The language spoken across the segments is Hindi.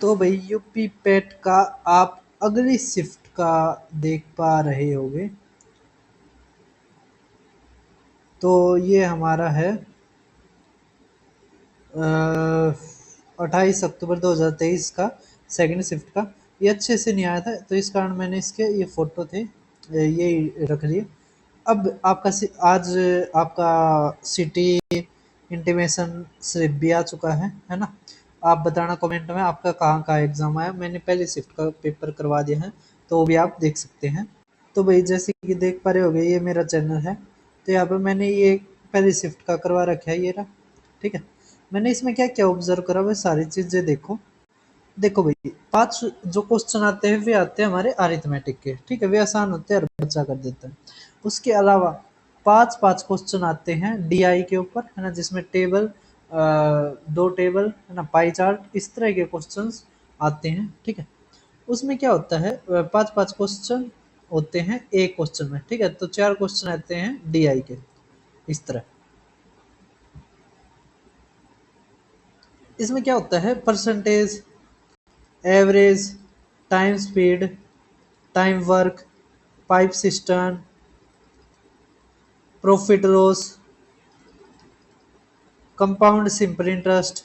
तो भाई यूपी पेट का आप अगली शिफ्ट का देख पा रहे होगे। तो ये हमारा है 28 अक्टूबर 2023 का सेकंड शिफ्ट का। ये अच्छे से नहीं आया था तो इस कारण मैंने इसके ये फोटो थे ये रख लिए। अब आज आपका सिटी इंटीमेशन स्लिप भी आ चुका है ना। आप बताना कमेंट में आपका कहाँ का एग्जाम आया। मैंने पहले शिफ्ट का पेपर करवा दिया है तो वो भी आप देख सकते हैं। तो भाई जैसे कि देख पा रहे होगे ये मेरा चैनल है। तो यहाँ पे मैंने ये पहली शिफ्ट का करवा रखा है ये रहा। ठीक है, मैंने इसमें क्या क्या ऑब्जर्व करा वो सारी चीजें देखो। देखो भाई 5 जो क्वेश्चन आते हैं वे आते हैं हमारे अरिथमेटिक के। ठीक है, वे आसान होते हैं और बच्चा कर देता है। उसके अलावा 5 क्वेश्चन आते हैं डीआई के ऊपर है ना, जिसमें टेबल दो टेबल है ना, पाई चार्ट, इस तरह के क्वेश्चंस आते हैं। ठीक है, उसमें क्या होता है 5 क्वेश्चन होते हैं एक क्वेश्चन में। ठीक है, तो 4 क्वेश्चन आते हैं डीआई के इस तरह। इसमें क्या होता है percentage, average, time speed, time work, pipe system, profit loss, compound simple interest.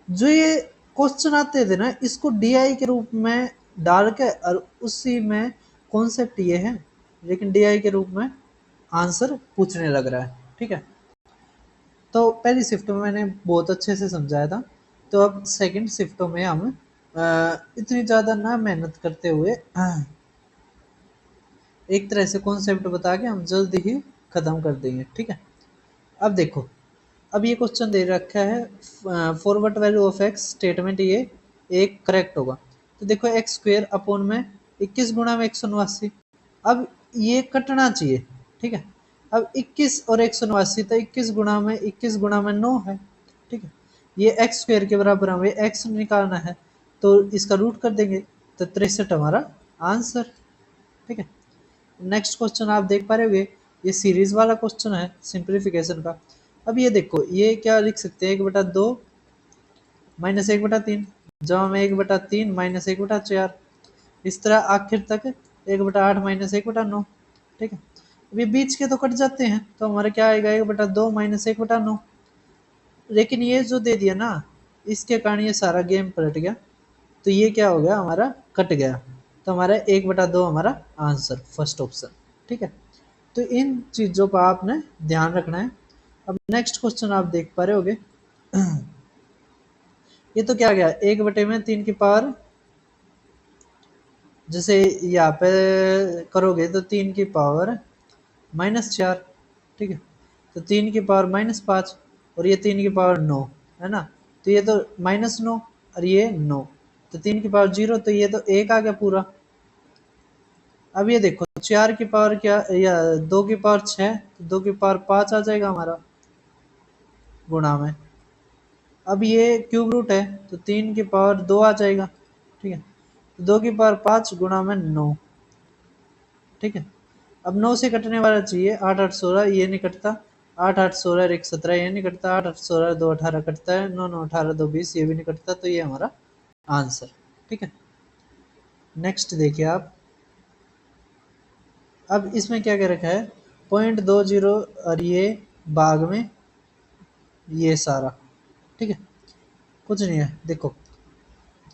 जो ये क्वेश्चन आते थे ना इसको डीआई के रूप में डाल के और उसी में कॉन्सेप्ट ये है, लेकिन डीआई के रूप में आंसर पूछने लग रहा है। ठीक है, तो पहली शिफ्ट में मैंने बहुत अच्छे से समझाया था। तो अब सेकंड शिफ्टों में हम इतनी ज़्यादा ना मेहनत करते हुए एक तरह से कॉन्सेप्ट बता के हम जल्दी ही ख़त्म कर देंगे। ठीक है, अब देखो, अब ये क्वेश्चन दे रखा है forward value of x statement ये एक करेक्ट होगा। तो देखो एक्स स्क्वेयर अपॉन में 21 गुणा में 189। अब ये कटना चाहिए। ठीक है, अब 21 और 189 तो 21 गुणा में 9 है। ठीक है, ये एक्स स्क्वेयर के बराबर हमें एक्स निकालना है तो इसका रूट कर देंगे तो 63 हमारा आंसर। ठीक है, नेक्स्ट क्वेश्चन आप देख पा रहे होगे ये सीरीज वाला क्वेश्चन है सिंप्लीफिकेशन का। अब ये देखो ये क्या लिख सकते हैं 1/2 माइनस 1/3 जमा में 1/3 माइनस 1/4, इस तरह आखिर तक 1/8 माइनस 1/9। ठीक है, अभी बीच के तो कट जाते हैं तो हमारा क्या आएगा 1/2 माइनस 1/9। लेकिन ये जो दे दिया ना इसके कारण ये सारा गेम पलट गया तो ये क्या हो गया हमारा कट गया। तो हमारा 1/2 हमारा आंसर फर्स्ट ऑप्शन। ठीक है, तो इन चीज़ों पर आपने ध्यान रखना है। अब नेक्स्ट क्वेश्चन आप देख पा रहे होगे ये तो क्या गया 1/3 जैसे यहाँ पे करोगे तो 3 की पावर -4। ठीक है, तो 3 की पावर -5 और ये 3 की पावर 9 है ना। तो ये तो -9 और ये 9 तो 3 की पावर 0 तो ये तो 1 आ गया पूरा। अब ये देखो 4 की पावर क्या या 2 की पावर 6 तो 2 की पावर 5 आ जाएगा हमारा गुणा में। अब ये क्यूब रूट है तो 3 की पावर 2 आ जाएगा। ठीक है, तो 2 की पावर 5 गुणा में 9। ठीक है, अब 9 से कटने वाला चाहिए 8 8 16 ये नहीं कटता, 8 8 16 और 1 17 ये नहीं कटता, 8 8 16 2 18 कटता है, 9 9 18 2 20 ये भी नहीं कटता तो ये हमारा आंसर। ठीक है, नेक्स्ट देखिए आप। अब इसमें क्या क्या रखा है 0.20 और ये भाग में ये सारा। ठीक है, कुछ नहीं है देखो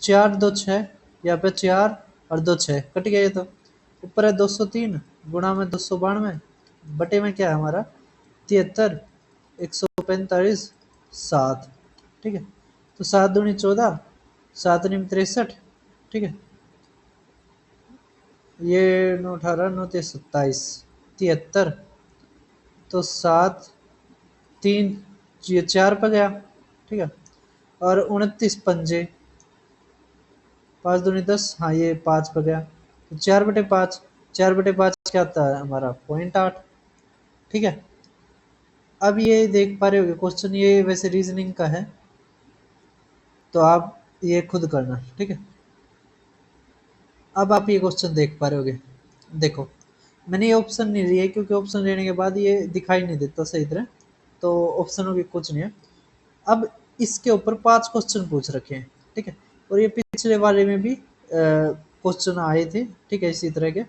4 2 6 यहाँ पे 4 और 2 6 कट गया। ये तो ऊपर है 203 गुणा में 292 बटे में क्या है हमारा 73 145 7। ठीक है, तो 7 दूनी 14 7 नीम 63। ठीक है, ये 9 18 9 23 27 73 तो 7 3 ये 4 पर गया। ठीक है, और 29 पंजे 5 दूनी 10 हाँ ये 5 पर गया तो 4/5 4/5 क्या आता है हमारा 0.8। ठीक है, अब ये देख पा रहे होगे क्वेश्चन ये वैसे रीजनिंग का है तो आप ये खुद करना। ठीक है, अब आप ये क्वेश्चन देख पा रहे होगे। देखो मैंने ये ऑप्शन नहीं लिए क्योंकि ऑप्शन लेने के बाद ये दिखाई नहीं देता सही तरह, तो ऑप्शनों की कुछ नहीं है। अब इसके ऊपर 5 क्वेश्चन पूछ रखे हैं। ठीक है। और ये पिछले वाले में भी क्वेश्चन आए थे, ठीक है, इसी तरह के।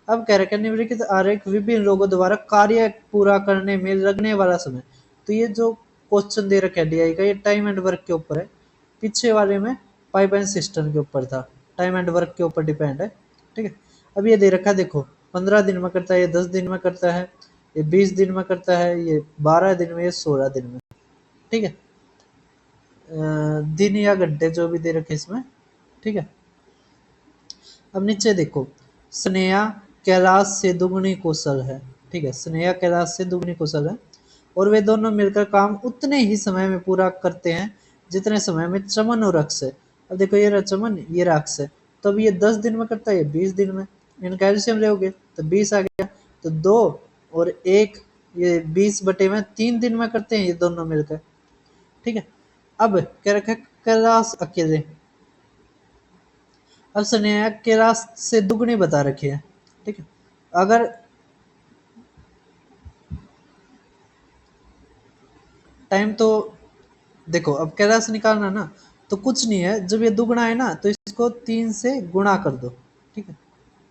अब कह रखे निम्नलिखित आरेख विभिन्न लोगों द्वारा कार्य पूरा करने में लगने वाला समय। तो ये जो क्वेश्चन दे रखा है डीआई का, ये टाइम एंड वर्क के ऊपर है। पीछे वाले में पाइपलाइन सिस्टम के ऊपर था, टाइम एंड वर्क के ऊपर डिपेंड है, ठीक है। अब ये दे रखा है, देखो 15 दिन में करता है, ये 10 दिन में करता है, ये 20 दिन में करता है, ये 12 दिन में, ये 16 दिन में, ठीक है। दिन या घंटे जो भी दे रखे इसमें, ठीक है। अब नीचे देखो, स्नेहा कैलाश से दुगनी कुशल है, ठीक है, स्नेहा कैलाश से दुगनी कुशल है और वे दोनों मिलकर काम उतने ही समय में पूरा करते हैं जितने समय में चमन और अक्ष है। अब देखो ये रहा चमन, ये रहा अक्ष है, तो अब ये 10 दिन में करता है, ये 20 दिन में, इनका एलसीएम लोगे तो 20 आ गया, तो 2 और 1, ये 20/3 दिन में करते हैं ये दोनों मिलकर, ठीक है। अब क्या रखा है, कैलाश अकेले, अब स्नेहा कैलाश से दुगनी बता रखी है, ठीक है। अगर टाइम तो देखो, अब कैलाश निकालना ना, तो कुछ नहीं है, जब ये दुगना है ना तो इसको 3 से गुणा कर दो, ठीक है,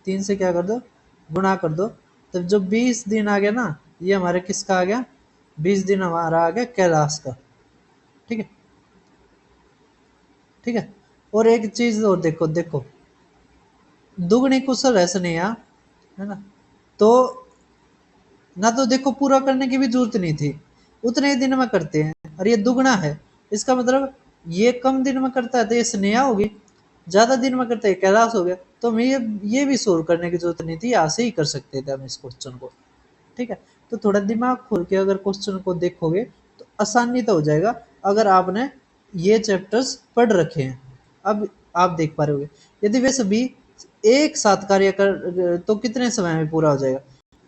3 से क्या कर दो, गुणा कर दो। तब जो 20 दिन आ गया ना, ये हमारे किसका आ गया, 20 दिन हमारा आ गया कैलाश का, ठीक है, ठीक है। और एक चीज और देखो, देखो दुगनी कुशल है स्नेहा, है ना, तो ना तो देखो पूरा करने की भी जरूरत नहीं थी, उतने ही दिन में करते हैं, और ये दुगना है, इसका मतलब ये कम दिन में करता है तो ये स्नेहा होगी, ज्यादा दिन में करता है कैलाश हो गया। तो हमें ये भी सोल्व करने की जरूरत नहीं थी, ऐसे ही कर सकते थे हम इस क्वेश्चन को, ठीक है। तो थोड़ा दिमाग खोल के अगर क्वेश्चन को देखोगे तो आसानी तो हो जाएगा, अगर आपने ये चैप्टर्स पढ़ रखे हैं। अब आप देख पा रहे होगे, यदि वे सभी एक साथ कार्य कर तो कितने समय में पूरा हो जाएगा।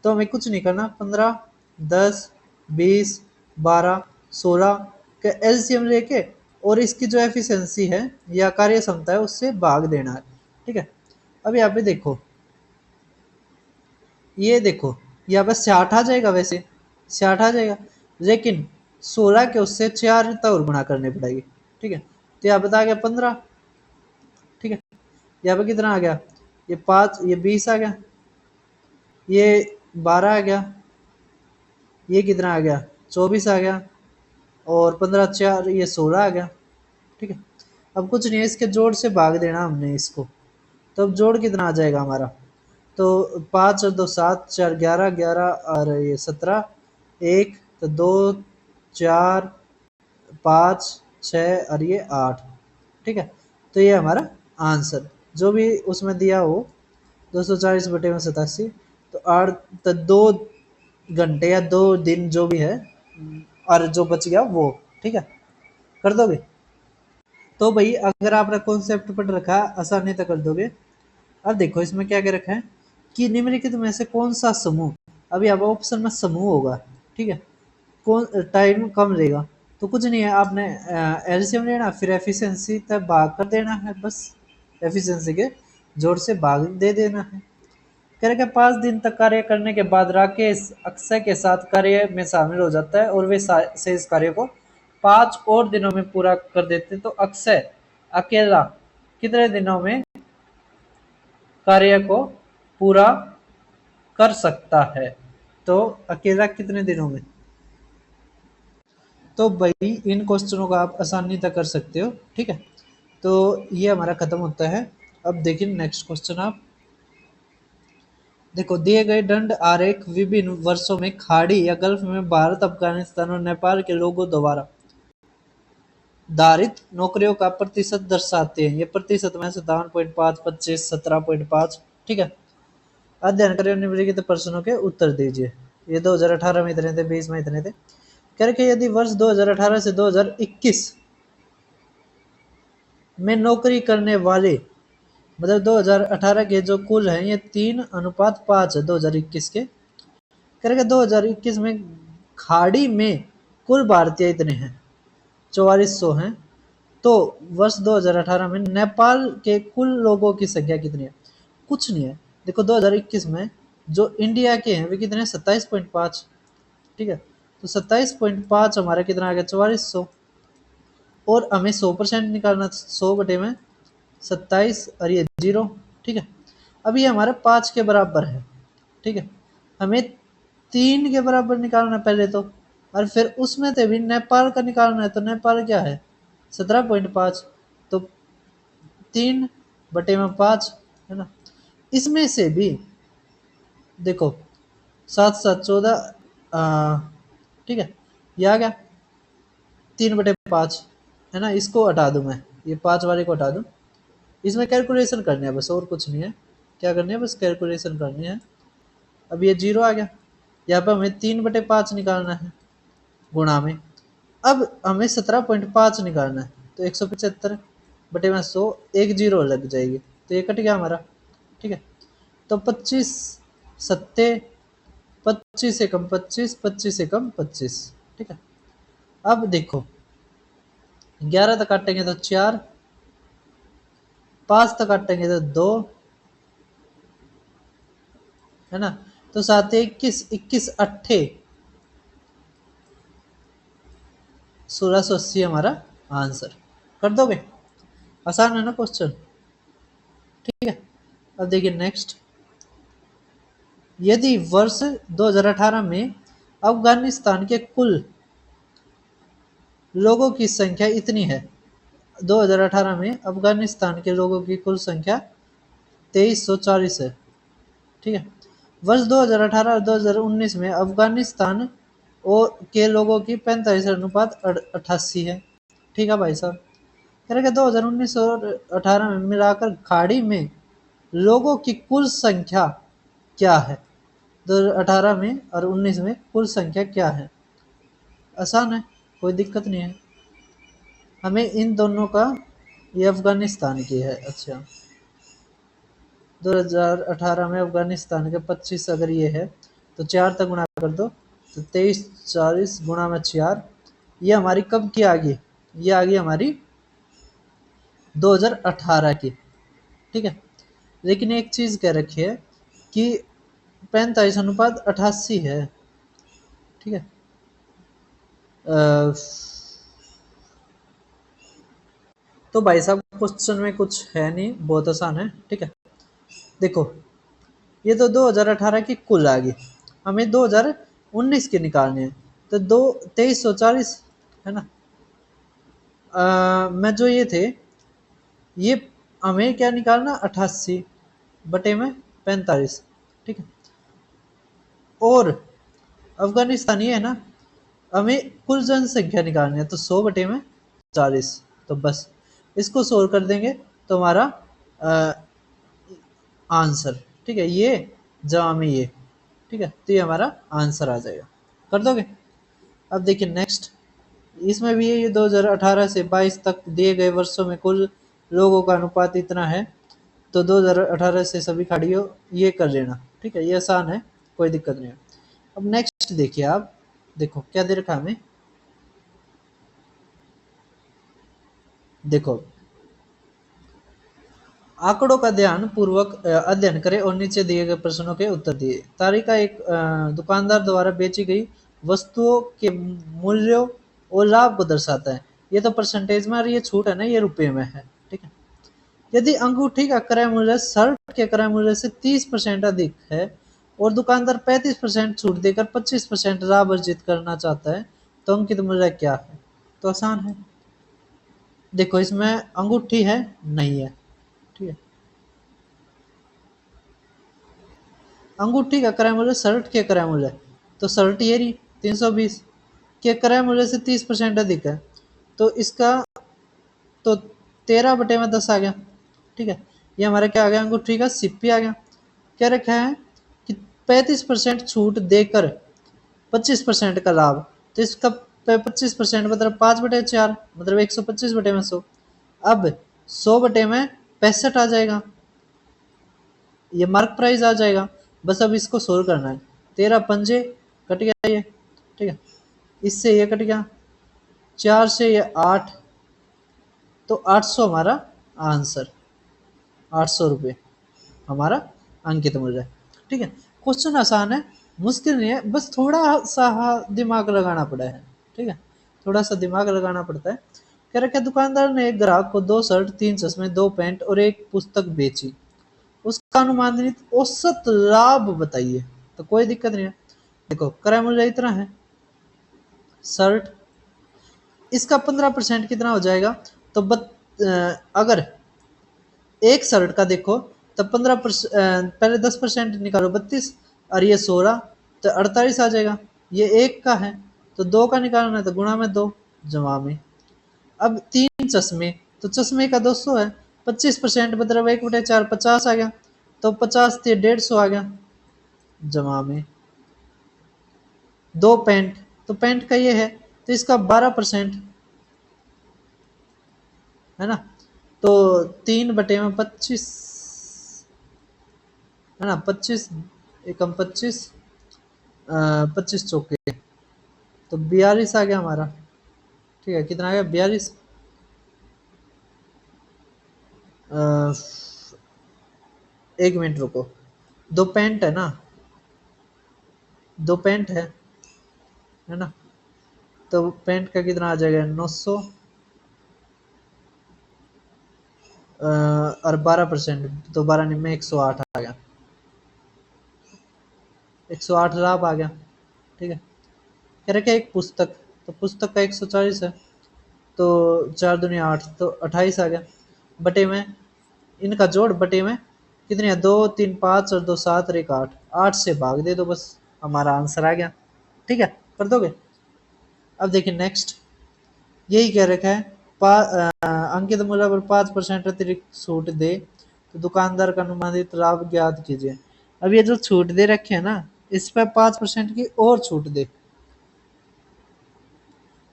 तो हमें कुछ नहीं करना, 15, 10, 20, 12, 16 का एलसीएम लेके और इसकी जो एफिशिएंसी है या कार्य क्षमता है उससे भाग देना है, ठीक है। अब यहाँ पे देखो, ये देखो यहाँ पर 60 आ जाएगा, वैसे 60 आ जाएगा, लेकिन 16 के उससे 4 और गुणा करने पड़ेगी, ठीक है। तो यहाँ बता गया 15, ठीक है। यहाँ पे कितना आ गया, ये 5, ये 20 आ गया, ये 12 आ गया, ये कितना आ गया, 24 आ गया, और 15 4, ये 16 आ गया, ठीक है। अब कुछ नहीं है, इसके जोड़ से भाग देना हमने इसको, तो अब जोड़ कितना आ जाएगा हमारा, तो 5 और 2 7, 4 11, 11 और ये 17, 1 तो 2 4 5 6 और ये 8, ठीक है। तो ये हमारा आंसर जो भी उसमें दिया हो, 240/87, तो 8 तो 2 घंटे या 2 दिन जो भी है, और जो बच गया वो, ठीक है, कर दोगे। तो भाई अगर आपने कॉन्सेप्ट पढ़ रखा आसानी से कर दोगे। अब देखो इसमें क्या क्या रखा है कि निम्नलिखित में से कौन सा समूह, अभी अब ऑप्शन में समूह होगा, ठीक है, कौन टाइम कम लेगा। तो कुछ नहीं है, आपने एलसीएम लेना, फिर एफिशिएंसी तक भाग कर देना है, बस एफिशिएंसी के जोड़ से भाग दे देना है। कह रहे 5 दिन तक कार्य करने के बाद राकेश अक्षय के साथ कार्य में शामिल हो जाता है और वे शेष कार्य को 5 और दिनों में पूरा कर देते। तो अक्षय अकेला कितने दिनों में कार्य को पूरा कर सकता है, तो अकेला कितने दिनों में। तो भाई इन क्वेश्चनों का आप आसानी तक कर सकते हो, ठीक है। तो ये हमारा खत्म होता है। अब देखिए नेक्स्ट क्वेश्चन, आप देखो, दिए गए दंड आरेख विभिन्न वर्षों में खाड़ी या गल्फ में भारत, अफगानिस्तान और नेपाल के लोगों द्वारा धारित नौकरियों का प्रतिशत दर्शाते हैं। ये प्रतिशत में 57.5, 25, 17.5, ठीक है। अध्ययन करें निम्नलिखित प्रश्नों के उत्तर दीजिए। ये 2018 में इतने थे, 20 में इतने थे। करके यदि वर्ष 2018 से 2021 में नौकरी करने वाले, मतलब 2018 के जो कुल हैं ये 3:5 है 2021 के। करके 2021 में खाड़ी में कुल भारतीय इतने हैं, 4400 हैं। तो वर्ष 2018 में नेपाल के कुल लोगों की संख्या कितनी है, कुछ नहीं है। देखो 2021 में जो इंडिया के हैं वे कितने, 27.5, ठीक है। तो 27.5 हमारा कितना आ गया, 4400। और हमें 100% निकालना, 100 बटे में 27 और ये 0, ठीक है। अब ये हमारा 5 के बराबर है, ठीक है। हमें 3 के बराबर निकालना है पहले तो, और फिर उसमें से भी नेपाल का निकालना है। तो नेपाल क्या है 17.5, तो 3 बटे में 5 है ना। इसमें से भी देखो 7 7 14, ठीक है, ये आ गया 3/5 है ना। इसको हटा दूं मैं, ये 5 वाले को हटा दूं। इसमें कैलकुलेशन करनी है बस, और कुछ नहीं है। क्या करनी है, बस कैलकुलेशन करनी है। अब ये 0 आ गया, यहाँ पर हमें 3/5 निकालना है गुणा में। अब हमें 17.5 निकालना है, तो 175 बटे में 100, एक 0 लग जाएगी, तो ये कट गया हमारा, ठीक है। तो 25 सत्ते 25 से कम 25, 25 से कम 25, ठीक है। अब देखो 11 तक काटेंगे तो 4, 5 तक काटेंगे तो 2, है ना। तो 7 21, 21 अट्ठे 1680 हमारा आंसर। कर दोगे, आसान है ना क्वेश्चन, ठीक है। अब देखिए नेक्स्ट, यदि वर्ष 2018 में अफगानिस्तान के कुल लोगों की संख्या इतनी है, 2018 में अफगानिस्तान के लोगों की कुल संख्या 2340 है, ठीक है। वर्ष 2018 और 2019 में अफगानिस्तान और के लोगों की 45:88 है, ठीक है भाई साहब। कह रहे 2019 और 18 में मिलाकर खाड़ी में लोगों की कुल संख्या क्या है, 2018 में और 19 में कुल संख्या क्या है। आसान है, कोई दिक्कत नहीं है। हमें इन दोनों का, ये अफगानिस्तान की है, अच्छा 2018 में अफगानिस्तान के 25 अगर ये है तो 4 तक गुणा कर दो, तो 2340 गुणा में 4, ये हमारी कब की आ गई, ये आ गई हमारी 2018 की, ठीक है। लेकिन एक चीज कह रखी है कि 45:88 है, ठीक है। तो भाई साहब क्वेश्चन में कुछ है नहीं, बहुत आसान है, ठीक है। देखो ये तो 2018 की कुल आ गई, हमें 2019 की निकालनी है, तो 2340 है ना। मैं जो ये थे, ये हमें क्या निकालना 88 बटे में 45, ठीक है। और अफगानिस्तानी है ना, हमें कुल जनसंख्या निकालनी है, तो 100 बटे में 40, तो बस इसको सोल्व कर देंगे तो हमारा आंसर, ठीक है, ये जवाब में ये, ठीक है, तो ये हमारा आंसर आ जाएगा। कर दोगे। अब देखिए नेक्स्ट, इसमें भी ये 2018 से 22 तक दिए गए वर्षों में कुल लोगों का अनुपात इतना है, तो 2018 से सभी खाड़ियों ये कर लेना, ठीक है, ये आसान है, कोई दिक्कत नहीं है। अब नेक्स्ट देखिए आप, देखो क्या दे रखा हमें, देखो आंकड़ों का ध्यान पूर्वक अध्ययन करें और नीचे दिए गए प्रश्नों के उत्तर दिए। तालिका एक दुकानदार द्वारा बेची गई वस्तुओं के मूल्यों और लाभ को दर्शाता है। ये तो परसेंटेज में, और ये छूट है ना, ये रुपए में है, ठीक है। यदि अंगूठी का क्रय मूल्य शर्ट के क्रय मूल्य से 30% अधिक है और दुकानदार 35% छूट देकर 25% लाभ अर्जित करना चाहता है, तो अंकित मूल्य क्या है। तो आसान है, देखो इसमें अंगूठी है नहीं है, ठीक है। अंगूठी का क्रय मूल्य शर्ट के क्रय मूल्य, तो शर्ट ये रही 320 के क्रय मूल्य से 30% अधिक है, तो इसका तो 13/10 आ गया, ठीक है। ये हमारा क्या आ गया, अंगूठी का सिप्पी आ गया। क्या रखा है कि 35% छूट देकर 25% का लाभ, तो इसका 25% मतलब 5/4, मतलब 125/100। अब 100/65 आ जाएगा, ये मार्क प्राइस आ जाएगा। बस अब इसको सोल्व करना है, 13 पंजे कट गया ये, ठीक है, इससे ये कट गया, 4 से ये 8, तो 800 हमारा आंसर, 800 रुपये हमारा अंकित मूल्य है, ठीक है। क्वेश्चन आसान है, मुश्किल नहीं है, बस थोड़ा सा दिमाग लगाना पड़ा है, ठीक है, थोड़ा सा दिमाग लगाना पड़ता है। कह रखा है दुकानदार ने एक ग्राहक को 2 शर्ट, 3 चश्मे, 2 पैंट और एक पुस्तक बेची। उसका अनुमानित औसत लाभ बताइए। तो कोई दिक्कत नहीं है। देखो क्रय मूल्य इतना है, शर्ट इसका 15% कितना हो जाएगा। तो अगर एक शर्ट का देखो तो 15%, पहले 10% निकालो 32, और ये 16 तो 48 आ जाएगा। ये एक का है तो 2 का निकालना है तो गुणा में 2 जमा में। अब 3 चश्मे, तो चश्मे का 200 है, 25% मतलब 1/4 50 आ गया। तो 50 से 150 आ गया जमा में। 2 पैंट, तो पैंट का ये है तो इसका 12% है ना। तो 3/25 है ना, 25 एकम 25, 25 चौके तो 42 आ गया हमारा। ठीक है, कितना आ गया 42। एक मिनट रुको, 2 पैंट है ना, 2 पैंट है ना। तो पैंट का कितना आ जाएगा 900, और 12% तो 12 में 108 आ गया, 108 लाभ आ गया। ठीक है, कह रहे क्या एक पुस्तक, तो पुस्तक का 140 है तो 4 दूनी 8 तो 28 आ गया। बटे में इनका जोड़, बटे में कितने हैं 2 3 5 और 2 7 और 1 8, 8 से भाग दे दो बस हमारा आंसर आ गया। ठीक है, कर दोगे। अब देखिए नेक्स्ट, यही कह रखा है अंकित मूल्य पर 5% अतिरिक्त छूट दे तो दुकानदार का अनुमानित लाभ ज्ञात कीजिए। अब ये जो छूट दे रखे है ना, इस पर 5% की और छूट दे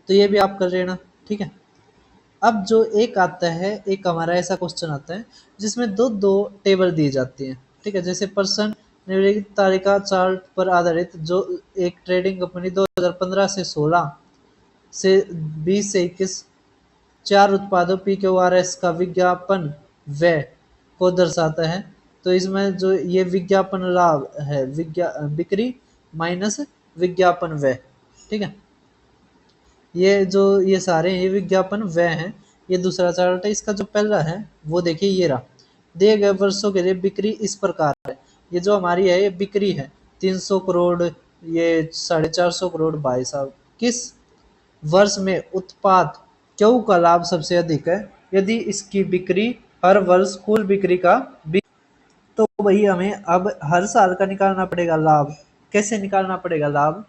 तो ये भी आप कर लेना। ठीक है, अब जो एक आता है, एक हमारा ऐसा क्वेश्चन आता है जिसमें दो दो टेबल दी जाती हैं। ठीक है, जैसे पर्सन निम्नलिखित तालिका चार्ट पर आधारित जो एक ट्रेडिंग कंपनी 2015 से 16 से 20 से 21 4 उत्पादों PQRS का विज्ञापन व्यय को दर्शाता है। तो इसमें जो ये विज्ञापन लाभ है, बिक्री माइनस विज्ञापन व्यय। ठीक है, ये जो ये सारे ये विज्ञापन व्यय हैं। ये दूसरा चार्ट है, इसका जो पहला है वो देखिए ये रहा। दिए गए वर्षों के लिए बिक्री इस प्रकार है। ये जो हमारी है ये बिक्री है 300 करोड़, ये 450 करोड़। भाई साहब किस वर्ष में उत्पाद क्यू का लाभ सबसे अधिक है यदि इसकी बिक्री हर वर्ष कुल बिक्री का तो वही हमें अब हर साल का निकालना पड़ेगा लाभ। कैसे निकालना पड़ेगा लाभ,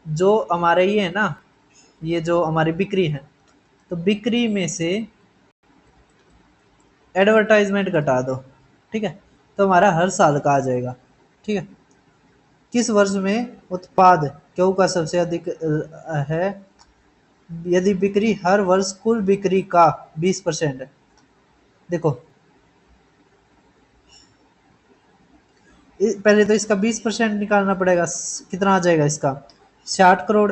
जो हमारे ये है ना, ये जो हमारी बिक्री है तो बिक्री में से एडवर्टाइजमेंट घटा दो। ठीक है, तो हमारा हर साल का आ जाएगा। ठीक है, किस वर्ष में उत्पाद क्यू का सबसे अधिक है यदि बिक्री हर वर्ष कुल बिक्री का 20% है। देखो पहले तो इसका 20% निकालना पड़ेगा, कितना आ जाएगा इसका 60 करोड़।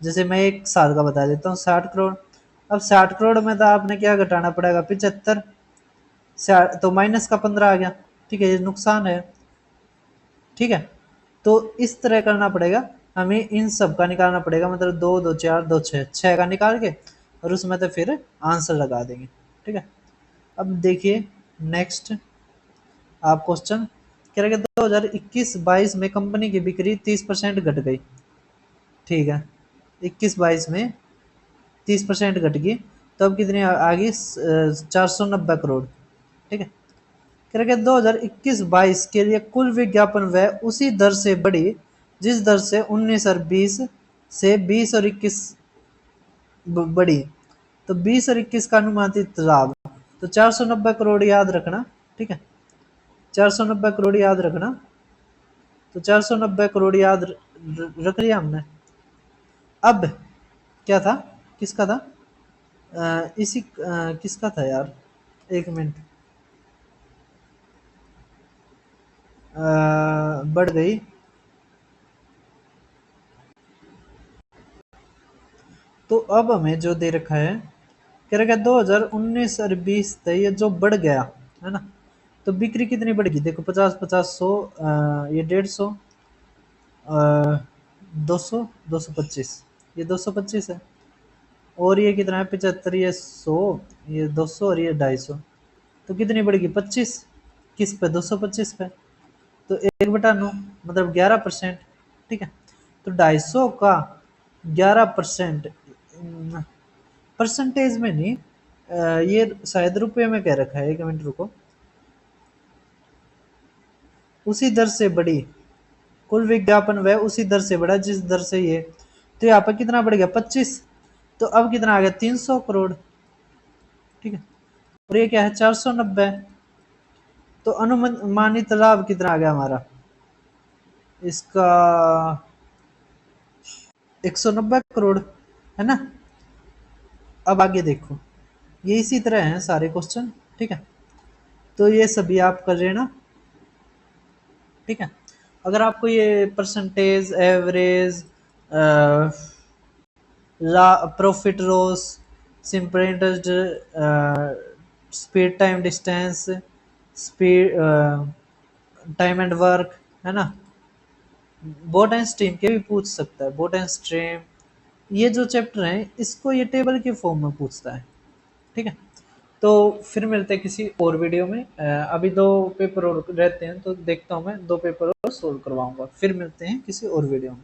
जैसे मैं एक साल का बता देता हूँ 60 करोड़। अब 60 करोड़ में तो आपने क्या घटाना पड़ेगा 75, तो माइनस का 15 आ गया। ठीक है, ये नुकसान है। ठीक है, तो इस तरह करना पड़ेगा हमें, इन सब का निकालना पड़ेगा, मतलब 2 2 4 2 6 6 का निकाल के और उसमें तो फिर आंसर लगा देंगे। ठीक है, अब देखिए नेक्स्ट आप क्वेश्चन कह रहे 2021-22 में कंपनी की बिक्री 30% घट गई। ठीक है, 21-22 में 30% घट गई तो अब कितनी आ गई 490 करोड़। ठीक है, कह रहे 2021-22 के लिए कुल विज्ञापन व्यय उसी दर से बढ़ी जिस दर से 19 और 20 से 20 और 21 बढ़ी। तो 20 और 21 का अनुमानित लाभ तो 490 करोड़ याद रखना। ठीक है, 490 करोड़ याद रखना। तो 490 करोड़ याद रख लिया हमने। अब क्या था, किसका था, किसका था यार, एक मिनट, बढ़ गई। तो अब हमें जो दे रखा है कह रखा है 2019 और 20 तक ये जो बढ़ गया है ना, तो बिक्री कितनी बढ़ेगी देखो 50 50 100, ये 150, 200 225, ये 225 है। और ये कितना है 75, ये 100, ये 200 और ये 250, तो कितनी बढ़ेगी 25, किस पे 225 पे, तो 1/9 मतलब 11%। ठीक है, तो 250 का 11% परसेंटेज में नहीं, ये शायद रुपए में कह रखा है, 1 मिनट रुको, उसी दर से बढ़ी, कुल विज्ञापन वह उसी दर से बढ़ा जिस दर से ये, तो यहाँ पर कितना बढ़ गया 25, तो अब कितना आ गया 300 करोड़। ठीक है, और ये क्या है 490, तो अनुमानित लाभ कितना आ गया हमारा इसका 190 करोड़, है ना। अब आगे देखो, ये इसी तरह हैं सारे क्वेश्चन। ठीक है, तो ये सभी आप कर लेना। ठीक है, अगर आपको ये percentage, average, profit loss, simple interest, speed time distance, speed time and work, है ना, बोट एंड स्ट्रीम के भी पूछ सकता है, बोट एंड स्ट्रीम, ये जो चैप्टर है इसको ये टेबल के फॉर्म में पूछता है। ठीक है, तो फिर मिलते हैं किसी और वीडियो में। अभी 2 पेपर और रहते हैं, तो देखता हूँ मैं 2 पेपर और सोल्व करवाऊंगा, फिर मिलते हैं किसी और वीडियो में।